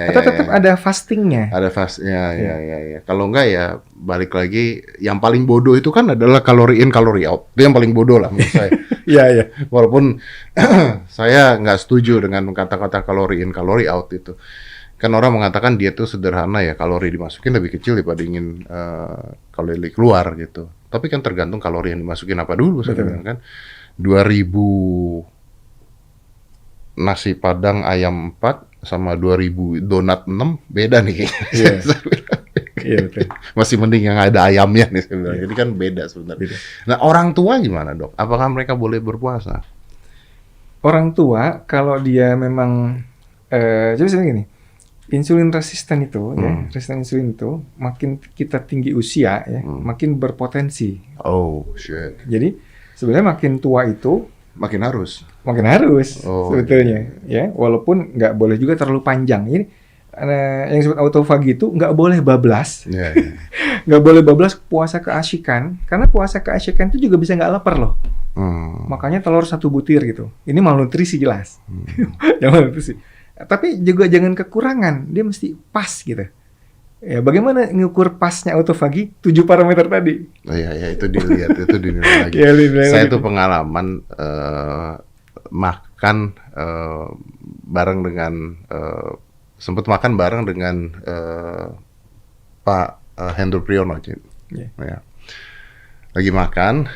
Atau tetap ada fastingnya. Ada fastnya, ya. Kalau enggak ya balik lagi, yang paling bodoh itu kan adalah kalori in, kalori out. Itu yang paling bodoh lah menurut saya. Iya. Walaupun saya nggak setuju dengan kata-kata kalori in, kalori out itu. Kan orang mengatakan diet itu sederhana ya, kalori dimasukin lebih kecil daripada ingin kalori keluar gitu. Tapi kan tergantung kalori yang dimasukin apa dulu sebenarnya kan. 2000 nasi padang ayam 4 sama 2000 donat 6 beda nih kayaknya. Iya betul. Masih mending yang ada ayamnya nih sebenarnya. Jadi kan beda sebenarnya. Beda. Nah, orang tua gimana, Dok? Apakah mereka boleh berpuasa? Orang tua kalau dia memang jadi misalnya gini, insulin resisten itu ya, resisten insulin itu makin kita tinggi usia ya, makin berpotensi. Oh, shit. Jadi sebenarnya makin tua itu Makin harus. Sebetulnya ya, walaupun nggak boleh juga terlalu panjang. Ini yang disebut autofagi itu nggak boleh bablas. Nggak boleh bablas puasa keasyikan, karena puasa keasyikan itu juga bisa nggak lapar loh. Makanya telur 1 butir gitu. Ini malnutrisi jelas. Yang malnutrisi. Tapi juga jangan kekurangan, dia mesti pas gitu. Ya, bagaimana ngukur pasnya autofagi? 7 parameter tadi. Iya, itu dilihat, itu dinilai lagi. Saya tuh pengalaman makan bareng dengan sempat makan bareng dengan Pak Hendro Priyono. Ya. Lagi makan,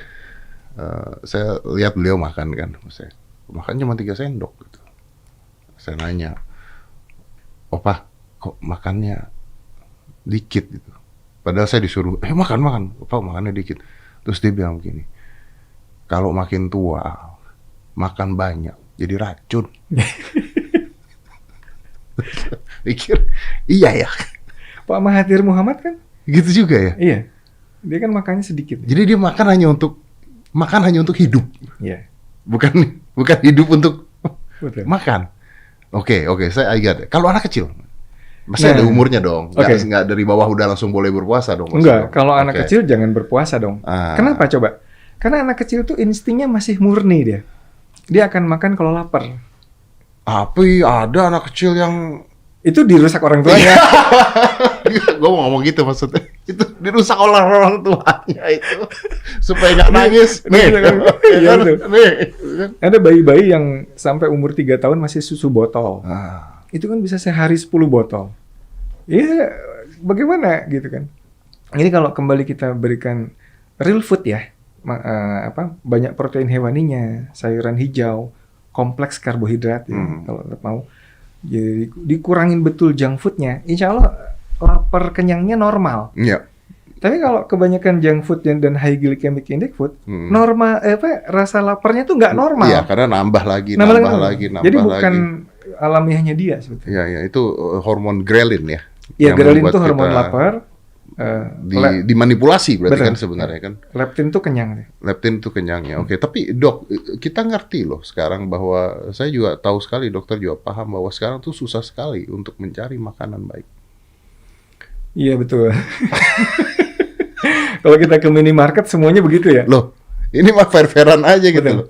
saya lihat beliau makan kan, saya makan cuma 3 sendok gitu. Saya nanya, "Opa, kok makannya dikit gitu?" Padahal saya disuruh, makan. Opa makannya dikit. Terus dia bilang begini, "Kalau makin tua, makan banyak, jadi racun." Pikir, iya ya. Pak Mahathir Muhammad kan? Gitu juga ya? Iya. Dia kan makannya sedikit. Jadi dia makan hanya untuk hidup. Iya. Bukan hidup untuk Betul. makan. Oke, saya ingat. Kalau anak kecil, masih ada umurnya dong. Nggak dari bawah udah langsung boleh berpuasa dong. Enggak, kalau anak kecil jangan berpuasa dong. Kenapa coba? Karena anak kecil tuh instingnya masih murni dia. Dia akan makan kalau lapar. Tapi ada anak kecil yang itu dirusak orang tuanya. Gue mau ngomong gitu maksudnya. Itu dirusak oleh orang tuanya itu supaya nggak nangis. Nih. Ada bayi-bayi yang sampai umur 3 tahun masih susu botol. Itu kan bisa sehari 10 botol. Ya, bagaimana gitu kan? Ini kalau kembali kita berikan real food ya, banyak protein hewaninya, sayuran hijau, kompleks karbohidrat ya, kalau mau. Jadi dikurangin betul junk foodnya, insya Allah lapar kenyangnya normal. Iya. Tapi kalau kebanyakan junk food dan high glycemic index food, normal rasa laparnya tuh nggak normal. Iya, karena nambah lagi. Jadi bukan alamiahnya dia sebetulnya. Iya, itu hormon ghrelin ya. Iya, ghrelin itu hormon lapar. Dimanipulasi berarti kan sebenarnya kan. Leptin tuh kenyang. Leptin tuh kenyangnya. Oke, tapi Dok, kita ngerti loh sekarang bahwa saya juga tahu sekali, dokter juga paham bahwa sekarang tuh susah sekali untuk mencari makanan baik. Iya betul. Kalau kita ke minimarket semuanya begitu ya. Loh, ini mah fair-fairan aja gitu loh.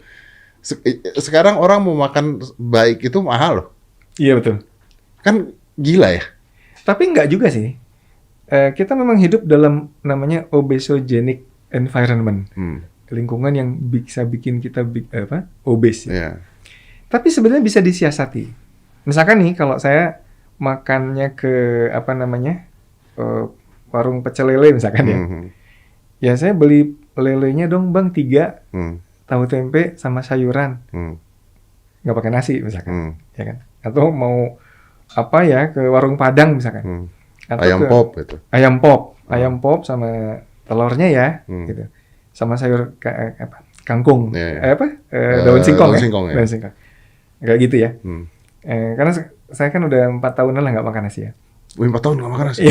Sekarang orang mau makan baik itu mahal loh. Iya betul. Kan gila ya. Tapi enggak juga sih. kita memang hidup dalam namanya obesogenic environment, lingkungan yang bisa bikin kita obes. Yeah. Tapi sebenarnya bisa disiasati. Misalkan nih kalau saya makannya ke warung pecel lele misalkan ya. Ya saya beli lelenya dong bang 3, tahu tempe sama sayuran, nggak pakai nasi misalkan, ya kan? Atau mau ke warung Padang misalkan, atau ayam pop sama telurnya ya, gitu, sama sayur kangkung, daun singkong ya, daun singkong, kayak gitu ya. Karena saya kan udah 4 tahunan lah nggak makan nasi ya. 4 tahun nggak makan nasi.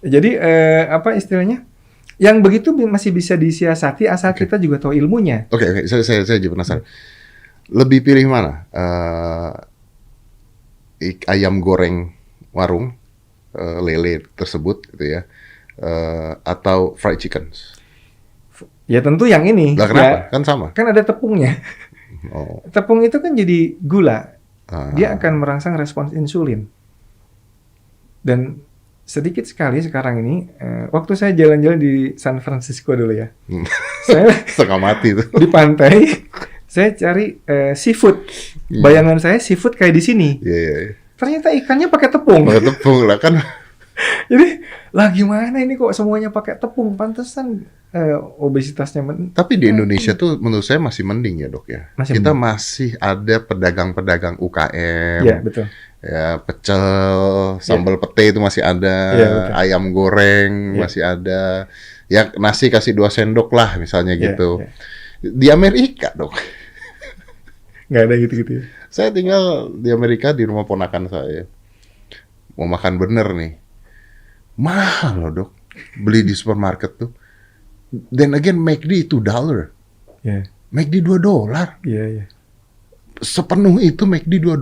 Jadi istilahnya yang begitu masih bisa disiasati asal kita juga tahu ilmunya. Oke. Saya juga penasaran. Lebih pilih mana? Ayam goreng warung lele tersebut gitu ya, atau fried chicken? Ya tentu yang ini. Lah kenapa? Kan sama. Kan ada tepungnya. Tepung itu kan jadi gula. Dia akan merangsang respons insulin. Dan sedikit sekali sekarang ini, waktu saya jalan-jalan di San Francisco dulu ya, saya setengah mati tuh di pantai, saya cari seafood. Bayangan saya seafood kayak di sini. Ternyata ikannya pakai tepung. Pakai tepung lah kan. Jadi lah gimana ini kok semuanya pakai tepung? Pantesan obesitasnya. Tapi di Indonesia tuh menurut saya masih mending ya dok ya. Kita masih ada pedagang-pedagang UKM. Iya betul. Ya pecel, sambal pete itu masih ada, ayam goreng masih ada, ya nasi kasih 2 sendok lah misalnya gitu. Di Amerika dong, nggak ada gitu-gitu. Saya tinggal di Amerika di rumah ponakan saya, mau makan bener nih, mahal loh dok, beli di supermarket tuh. Then again McD $2, McD $2. Sepenuh itu McD $2.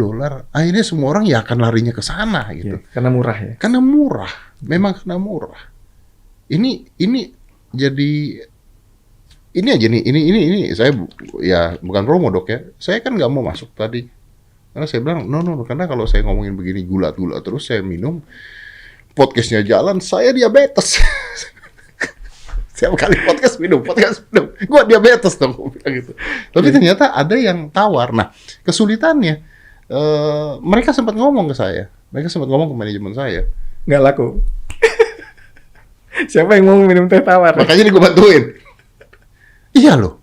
Akhirnya semua orang ya akan larinya ke sana gitu. Karena murah ya. Karena murah. Memang karena murah. Ini jadi ini aja nih. Ini saya ya bukan promo dok ya. Saya kan nggak mau masuk tadi. Karena saya bilang no karena kalau saya ngomongin begini gula terus saya minum, podcastnya jalan, saya diabetes. Setiap kali podcast minum. Gua diabetes dong, gua bilang gitu. Tapi ternyata ada yang tawar. Nah, kesulitannya, mereka sempat ngomong ke saya. Mereka sempat ngomong ke manajemen saya. Nggak laku. Siapa yang mau minum teh tawar? Makanya ini gue bantuin. Iya loh.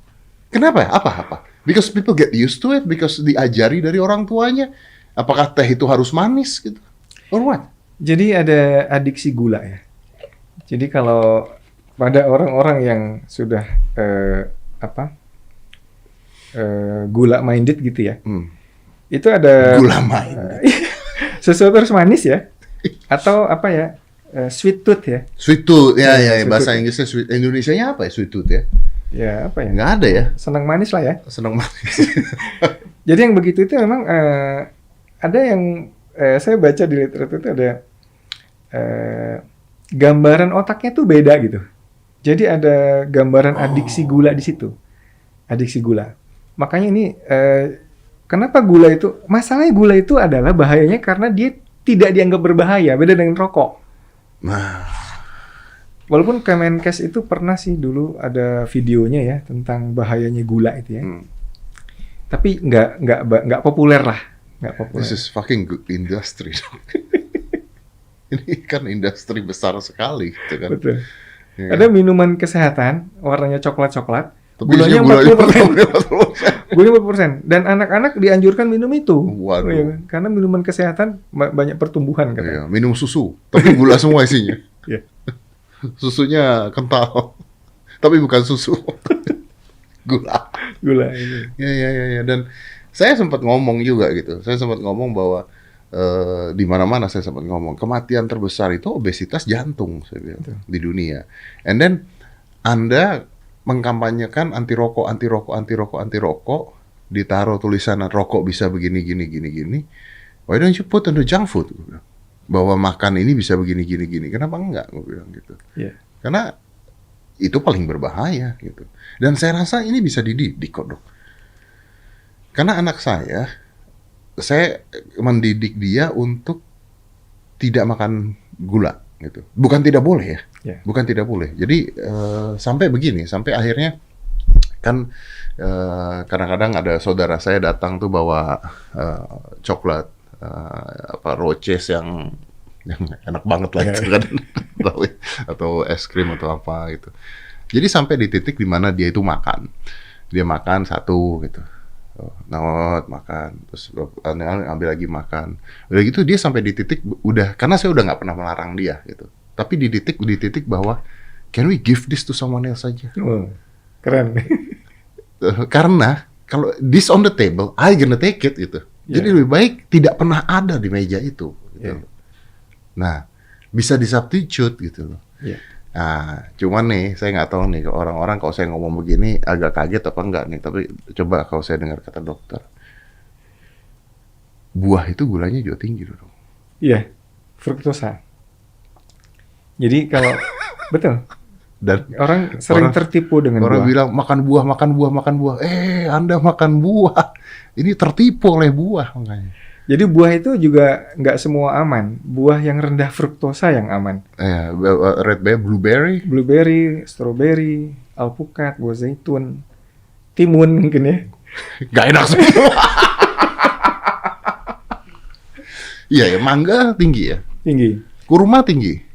Kenapa ya? Apa? Because people get used to it. Because diajari dari orang tuanya. Apakah teh itu harus manis gitu? Or what? Jadi ada adiksi gula ya. Jadi kalau pada orang-orang yang sudah gula minded gitu ya, itu ada gula minded. Sesuatu harus manis ya, atau sweet tooth ya. Sweet tooth, ya bahasa Inggrisnya sweet. Indonesianya apa ya sweet tooth ya? Ya apa ya? Nggak ada ya. Senang manis lah ya. Senang manis. Jadi yang begitu itu memang ada yang saya baca di literatur itu ada gambaran otaknya tuh beda gitu. Jadi ada gambaran adiksi gula di situ. Adiksi gula. Makanya ini kenapa gula itu, masalahnya gula itu adalah bahayanya karena dia tidak dianggap berbahaya, beda dengan rokok. Nah, walaupun Kemenkes itu pernah sih dulu ada videonya ya tentang bahayanya gula itu ya. Tapi nggak populer lah, nggak populer. This is fucking good industry. Ini kan industri besar sekali, gitu kan. Betul. Ya. Ada minuman kesehatan, warnanya coklat-coklat, gulanya 40%. Gulanya 40%. Dan anak-anak dianjurkan minum itu. Waduh. Ya, karena minuman kesehatan banyak pertumbuhan katanya. Iya, minum susu, tapi gula semua isinya. Iya. Susunya kental, tapi bukan susu. Gula ini. Ya. Dan saya sempat ngomong juga gitu. Saya sempat ngomong bahwa di mana-mana saya sempat ngomong kematian terbesar itu obesitas jantung saya bilang di dunia. And then Anda mengkampanyekan anti rokok, ditaruh tulisan rokok bisa begini gini. Why don't you put on the junk food? Bahwa makan ini bisa begini. Kenapa enggak? Gue bilang gitu. Yeah. Karena itu paling berbahaya gitu. Dan saya rasa ini bisa dididik kok dok. Karena anak saya mendidik dia untuk tidak makan gula gitu. Bukan tidak boleh ya. Ya. Bukan tidak boleh. Jadi sampai begini, sampai akhirnya kan kadang-kadang ada saudara saya datang tuh bawa coklat Roches yang enak banget lah itu kan atau es krim atau apa gitu. Jadi sampai di titik di mana dia itu makan. Dia makan satu gitu. Not makan, terus ambil lagi makan. Udah gitu dia sampai di titik udah, karena saya udah nggak pernah melarang dia gitu. Tapi di titik bahwa can we give this to someone else saja? Oh, keren. Karena kalau this on the table, I gonna take it gitu. Jadi lebih baik tidak pernah ada di meja itu. Gitu. Nah, bisa disubstitute gitu loh. Nah, cuman nih, saya nggak tahu nih, orang-orang kalau saya ngomong begini agak kaget apa enggak nih, tapi coba kalau saya dengar kata dokter, buah itu gulanya juga tinggi dong. Iya, fruktosa. Jadi kalau, betul, Dan orang sering tertipu dengan orang buah. bilang makan buah. Anda makan buah, ini tertipu oleh buah makanya. Jadi buah itu juga nggak semua aman. Buah yang rendah fruktosa yang aman. Red berry, Blueberry, strawberry, alpukat, buah zaitun, timun mungkin ya. nggak enak semua. Iya ya, mangga tinggi ya, Tinggi. kurma tinggi.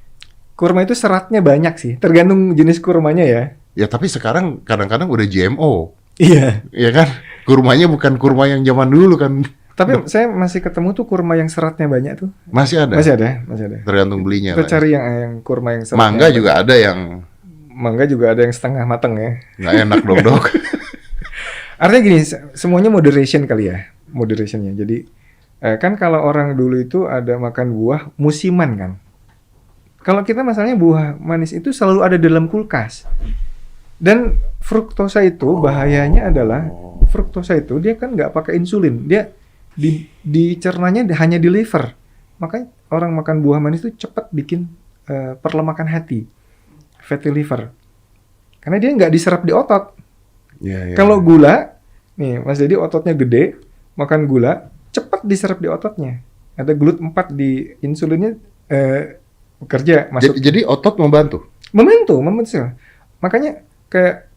Kurma itu seratnya banyak sih, tergantung jenis kurmanya ya. Ya tapi sekarang kadang-kadang udah GMO, Iya. ya kan? Kurmanya bukan kurma yang zaman dulu kan. Tapi saya masih ketemu tuh kurma yang seratnya banyak tuh. Masih ada. Masih ada. Tergantung belinya. Kita cari yang kurma yang seratnya. Mangga juga ada yang Mangga juga ada yang setengah mateng ya. nggak enak dong dok. Artinya gini, semuanya moderation kali ya, moderationnya. Jadi kan kalau orang dulu itu ada makan buah musiman kan. Kalau kita masalahnya buah manis itu selalu ada dalam kulkas. Dan fruktosa itu bahayanya adalah fruktosa itu dia kan nggak pakai insulin, dia dicernanya hanya di liver. Makanya orang makan buah manis itu cepat bikin perlemakan hati, fatty liver. Karena dia nggak diserap di otot. Kalau gula, nih Mas Dedi ototnya gede, makan gula, cepat diserap di ototnya. Ada GLUT4 di insulinnya bekerja masuk. Jadi otot membantu. Membantu. Makanya kayak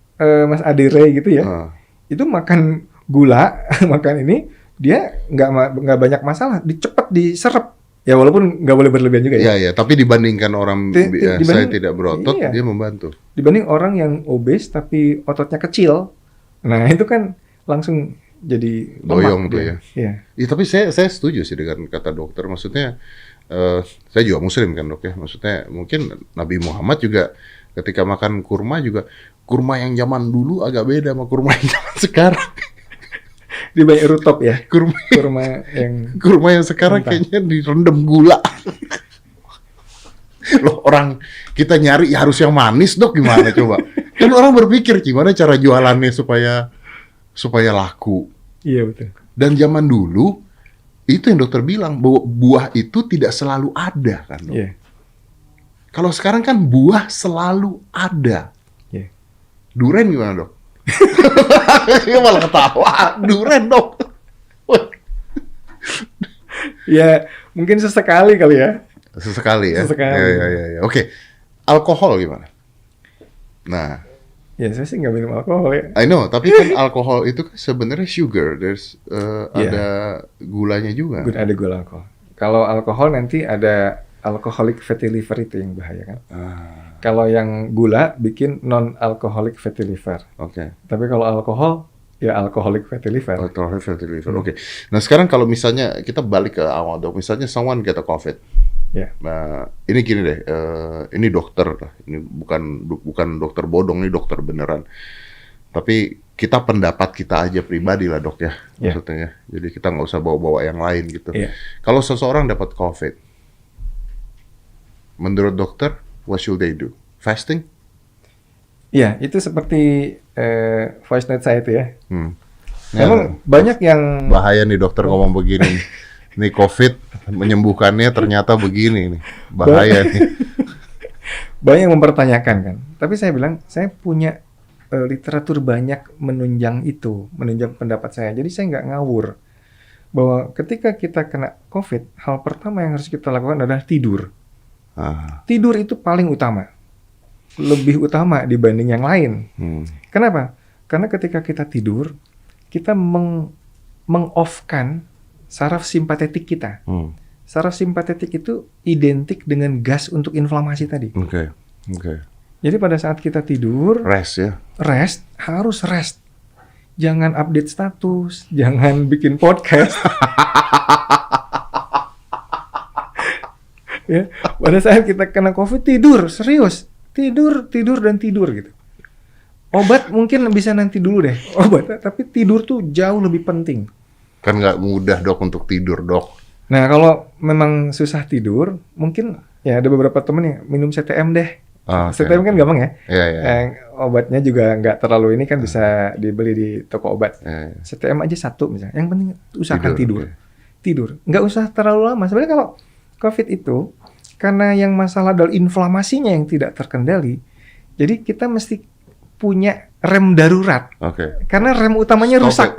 Mas Adire gitu ya, itu makan gula, makan ini dia nggak banyak masalah, cepat diserap. Ya walaupun nggak boleh berlebihan juga ya. Iya. Tapi dibandingkan orang saya tidak berotot, dia membantu. Dibanding orang yang obes tapi ototnya kecil, nah itu kan langsung jadi doyong tuh ya. Iya. Ya, tapi saya setuju sih dengan kata dokter. Maksudnya saya juga Muslim kan dok ya. Maksudnya mungkin Nabi Muhammad juga ketika makan kurma juga, kurma yang zaman dulu agak beda sama kurma yang zaman sekarang. Di banyak rutop ya. Kurma yang sekarang entah. Kayaknya direndam gula. Loh, orang kita nyari ya harus yang manis dok, gimana coba? Kan orang berpikir gimana cara jualannya supaya laku. Iya betul. Dan zaman dulu itu yang dokter bilang bahwa buah itu tidak selalu ada kan dok. Iya. Kalau sekarang kan buah selalu ada. Iya. Durian gimana dok? Dia malah ketawa. Durian dok. Ya mungkin sesekali kali ya. Sesekali ya. Sesekali. Ya. Oke. Alkohol gimana? Nah. Ya saya sih nggak minum alkohol ya. I know, tapi kan alkohol itu kan sebenarnya sugar. There's ada gulanya juga. Ada gula alkohol. Kalau alkohol nanti ada alcoholic fatty liver itu yang bahaya kan. Kalau yang gula bikin non-alcoholic fatty liver. Oke. Tapi kalau alkohol ya alcoholic fatty liver. Alcoholic fatty liver. Oke. Nah sekarang kalau misalnya kita balik ke awal dok, misalnya someone get a COVID. Ya. Nah ini gini deh, ini dokter, ini bukan dokter bodong, ini dokter beneran. Tapi kita pendapat kita aja pribadi lah dok ya, maksudnya ya. Jadi kita nggak usah bawa-bawa yang lain gitu. Kalau seseorang dapat COVID, menurut dokter, what should they do? Fasting? Iya, itu seperti voice note saya itu ya. Ya, Memang banyak yang bahaya nih dokter ngomong begini. Nih COVID menyembuhkannya ternyata begini nih, bahaya nih. Banyak yang mempertanyakan kan. Tapi saya bilang saya punya literatur banyak menunjang pendapat saya. Jadi saya nggak ngawur bahwa ketika kita kena COVID, hal pertama yang harus kita lakukan adalah tidur. Tidur itu paling utama. Lebih utama dibanding yang lain. Kenapa? Karena ketika kita tidur, kita meng-off-kan saraf simpatetik kita. Saraf simpatetik itu identik dengan gas untuk inflamasi tadi. Oke. Jadi pada saat kita tidur, harus rest. Jangan update status, jangan bikin podcast. Ya, pada saat kita kena COVID tidur, serius. Tidur gitu. Obat mungkin bisa nanti dulu deh, tapi tidur tuh jauh lebih penting. Kan nggak mudah dok untuk tidur dok. Nah kalau memang susah tidur, mungkin ya ada beberapa temen yang minum CTM deh. CTM kan gampang ya. Obatnya juga nggak terlalu ini kan bisa dibeli di toko obat. CTM aja 1 misalnya. Yang penting usahakan tidur. Nggak usah terlalu lama. Sebenarnya kalau COVID itu karena yang masalah adalah inflamasinya yang tidak terkendali, jadi kita mesti punya rem darurat. Karena rem utamanya rusak.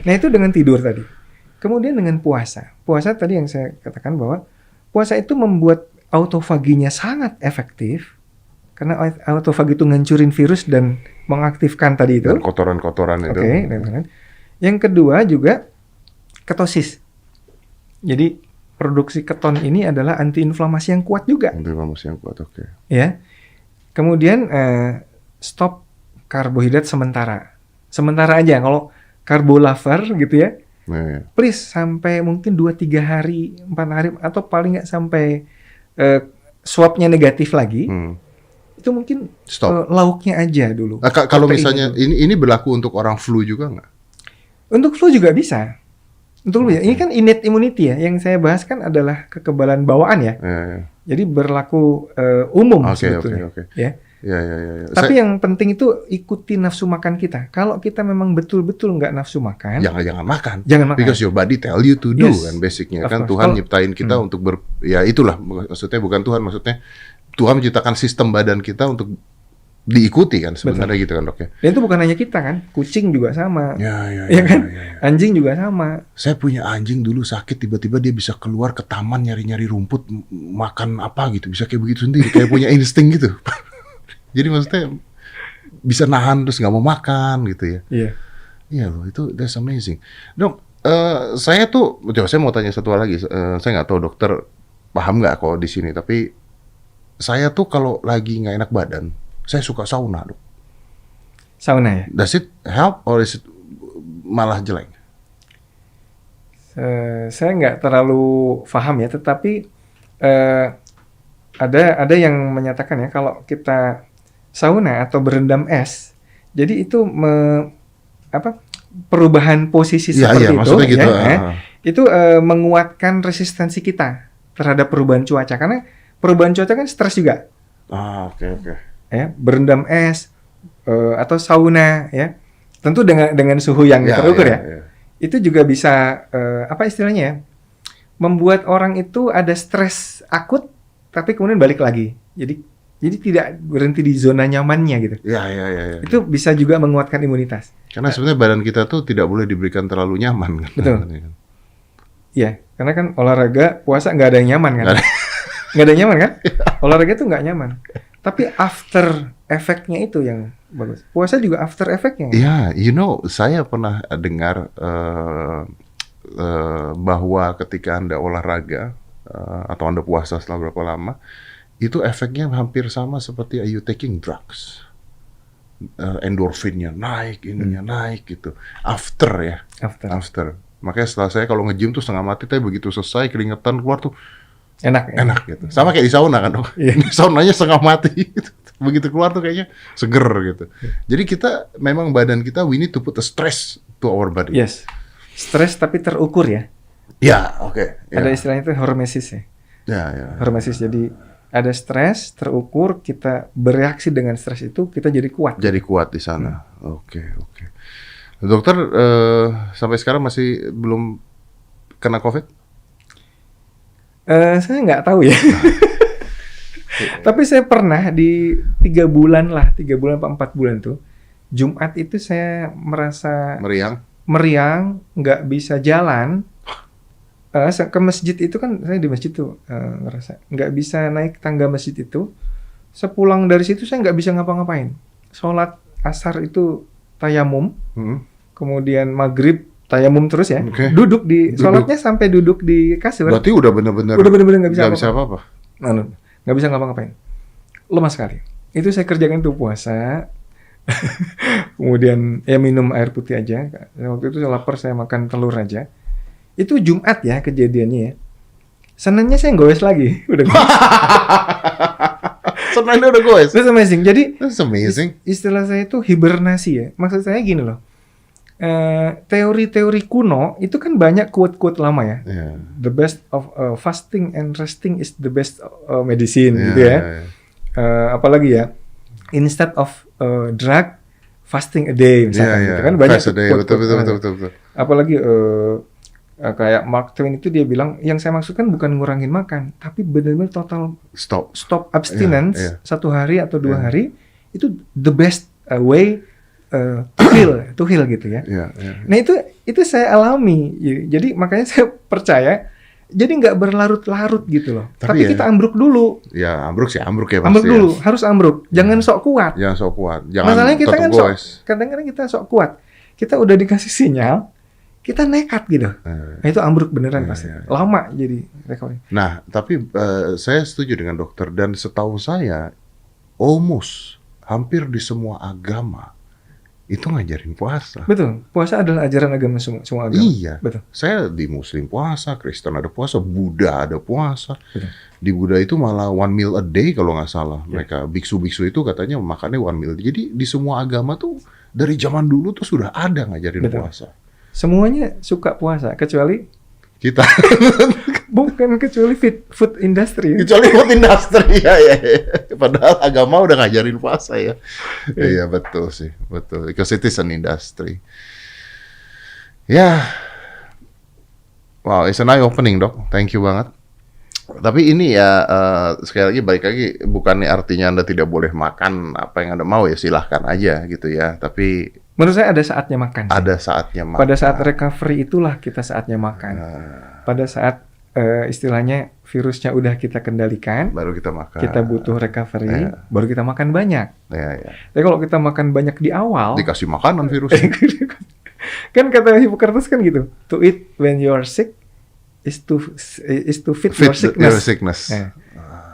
Nah itu dengan tidur tadi. Kemudian dengan puasa. Puasa tadi yang saya katakan bahwa puasa itu membuat autofaginya sangat efektif. Karena autofagi itu ngancurin virus dan mengaktifkan tadi itu. Dan kotoran-kotoran itu. Yang kedua juga ketosis. Jadi produksi keton ini adalah antiinflamasi yang kuat juga. Antiinflamasi yang kuat, Ya. Kemudian stop karbohidrat sementara. Sementara aja. Kalau karbo lover gitu ya, please sampai mungkin 2-3 hari, 4 hari, atau paling nggak sampai swabnya negatif lagi. Itu mungkin lauknya aja dulu. Kalau misalnya ini berlaku untuk orang flu juga nggak? Untuk flu juga bisa. Ini kan innate immunity ya. Yang saya bahas kan adalah kekebalan bawaan ya. Jadi berlaku umum sebetulnya. Ya. Tapi yang penting itu ikuti nafsu makan kita. Kalau kita memang betul-betul nggak nafsu makan, jangan makan. Because your body tell you to do kan basicnya kan. Tuhan nyiptain kita untuk ya itulah maksudnya, bukan Tuhan, maksudnya Tuhan menciptakan sistem badan kita untuk diikuti kan sebenarnya. Gitu kan dok ya. Dan itu bukan hanya kita kan, kucing juga sama. Ya kan? Anjing juga sama. Saya punya anjing dulu sakit, tiba-tiba dia bisa keluar ke taman nyari-nyari rumput, makan apa gitu, bisa kayak begitu sendiri, kayak punya insting gitu. Jadi maksudnya bisa nahan terus nggak mau makan gitu ya. Iya loh, itu that's amazing. Dok, saya mau tanya satu hal lagi. Saya nggak tahu dokter paham nggak kok di sini, tapi saya tuh kalau lagi nggak enak badan, saya suka sauna, dok. Sauna ya? Does it help or is it malah jelek? Saya nggak terlalu paham ya, tetapi ada yang menyatakan ya kalau kita sauna atau berendam es, jadi itu perubahan posisi seperti itu, gitu, itu menguatkan resistensi kita terhadap perubahan cuaca, karena perubahan cuaca kan stres juga. Ya, berendam es atau sauna ya, tentu dengan suhu yang terukur ya. Itu juga bisa istilahnya ya, membuat orang itu ada stres akut tapi kemudian balik lagi. Jadi tidak berhenti di zona nyamannya gitu. Iya. Itu bisa juga menguatkan imunitas. Karena sebenarnya badan kita tuh tidak boleh diberikan terlalu nyaman kan. Betul. Iya, karena kan olahraga puasa nggak ada yang nyaman kan. Nggak ada yang nyaman kan? Olahraga tuh nggak nyaman. Tapi after effect-nya itu yang bagus. Puasa juga after effect-nya. Iya, saya pernah dengar bahwa ketika Anda olahraga atau Anda puasa setelah berapa lama, itu efeknya hampir sama seperti you taking drugs. Endorfinnya naik, ininya naik gitu. After. Makanya setelah saya kalau nge-gym tuh setengah mati, tapi begitu selesai keringetan keluar tuh enak gitu. Sama kayak di sauna kan, dok. Saunanya setengah mati gitu. Begitu keluar tuh kayaknya seger gitu. Jadi kita memang badan kita, we need to put a stress to our body. Yes. Stres tapi terukur ya. Ya, Ada istilahnya itu hormesis ya. Ya. Hormesis, jadi ada stres terukur, kita bereaksi dengan stres itu, kita jadi kuat. Jadi kuat di sana. Oke. Dokter sampai sekarang masih belum kena COVID? Saya nggak tahu ya. Tapi saya pernah di 3 bulan apa 4 bulan tuh, Jumat itu saya merasa meriang, nggak bisa jalan. ke masjid itu kan saya di masjid tuh ngerasa nggak bisa naik tangga masjid itu. Sepulang dari situ saya nggak bisa ngapa-ngapain. Sholat asar itu tayamum, kemudian maghrib tayamum terus ya. Okay. Duduk sholatnya sampai duduk di kasur. Berarti udah bener-bener nggak bisa apa-apa. Nggak bisa ngapa-ngapain. Lemah sekali. Itu saya kerjakan tuh puasa. Kemudian ya minum air putih aja. Waktu itu saya lapar, saya makan telur aja. Itu Jumat ya kejadiannya ya. Seninnya saya goes lagi. Udah Seninnya udah goes. That's amazing. Jadi That's amazing. Istilah saya itu hibernasi ya. Maksud saya gini loh. Teori-teori kuno itu kan banyak quote-quote lama ya. Yeah. The best of fasting and resting is the best medicine gitu ya. Apalagi ya. Instead of drug, fasting a day misalkan gitu kan banyak betul. Apalagi kayak Mark Twain itu dia bilang yang saya maksudkan bukan ngurangin makan, tapi benar-benar total stop abstinence 1 hari atau 2 hari itu the best way to heal gitu ya. Nah itu saya alami, jadi makanya saya percaya. Jadi nggak berlarut-larut gitu loh. Tapi ya, kita ambruk dulu. Ya ambruk ya pasti. Ambruk dulu, harus ambruk. Jangan sok kuat. Jangan masalahnya kita kan kadang-kadang kita sok kuat. Kita udah dikasih sinyal, kita nekat gitu. Nah itu ambruk beneran pasti. Lama jadi recovery. Nah tapi saya setuju dengan dokter, dan setahu saya almost hampir di semua agama itu ngajarin puasa. Betul, puasa adalah ajaran agama semua agama. Iya, betul. Saya di Muslim puasa, Kristen ada puasa, Buddha ada puasa. Betul. Di Buddha itu malah 1 meal a day kalau nggak salah. Mereka biksu-biksu itu katanya makannya 1 meal. Jadi di semua agama tuh dari zaman dulu tuh sudah ada ngajarin puasa. Semuanya suka puasa kecuali kita. Bukan kecuali food industry. Kecuali food industry ya. Padahal agama udah ngajarin puasa ya. Iya betul sih, betul. Because it is an industry. Ya, wow, it's an eye opening dok. Thank you banget. Tapi ini ya sekali lagi balik lagi, bukannya artinya Anda tidak boleh makan apa yang Anda mau, ya silahkan aja gitu ya. Tapi menurut saya ada saatnya makan. Ada saatnya makan. Pada saat recovery itulah kita saatnya makan. Pada saat istilahnya virusnya udah kita kendalikan, baru kita makan. Kita butuh recovery, baru kita makan banyak. Ya. Tapi kalau kita makan banyak di awal, dikasih makanan virus. Kan kata Hippocrates kan gitu, to eat when you are sick is to fit your sickness.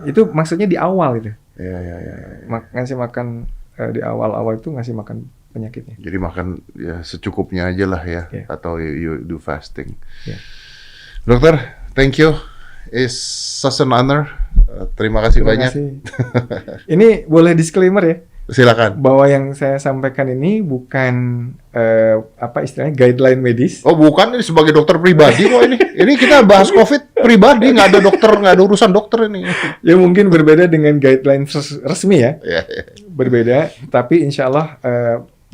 Itu maksudnya di awal itu. Ya. Ngasih makan di awal-awal itu ngasih makan penyakitnya. Jadi makan ya secukupnya aja lah ya, atau you do fasting. Dokter, thank you. It's such an honor. Terima kasih banyak. Ini boleh disclaimer ya? Silakan. Bahwa yang saya sampaikan ini bukan apa istilahnya guideline medis. Oh bukan, ini sebagai dokter pribadi kok ini. Ini kita bahas COVID pribadi, nggak ada dokter, nggak ada urusan dokter ini. Ya mungkin berbeda dengan guideline resmi ya. Berbeda, tapi insya Allah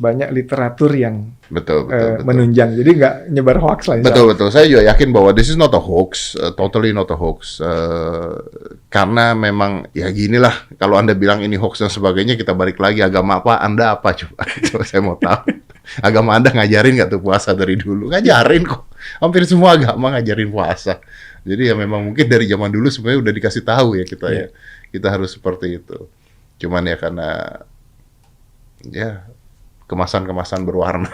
banyak literatur yang betul. Menunjang, jadi nggak nyebar hoax lah. Betul. Saya juga yakin bahwa this is not a hoax, totally not a hoax. Karena memang ya ginilah, kalau Anda bilang ini hoax dan sebagainya, kita balik lagi agama apa, Anda apa coba saya mau tahu. Agama Anda ngajarin nggak tuh puasa dari dulu? Ngajarin kok. Hampir semua agama ngajarin puasa. Jadi ya memang mungkin dari zaman dulu sebenarnya udah dikasih tahu ya kita ya. Kita harus seperti itu. Cuman ya karena ya kemasan-kemasan berwarna.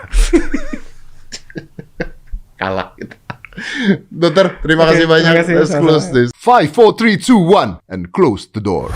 Kalah gitu. Dokter, terima kasih banyak. Let's close this. 5, 4, 3, 2, 1 and close the door.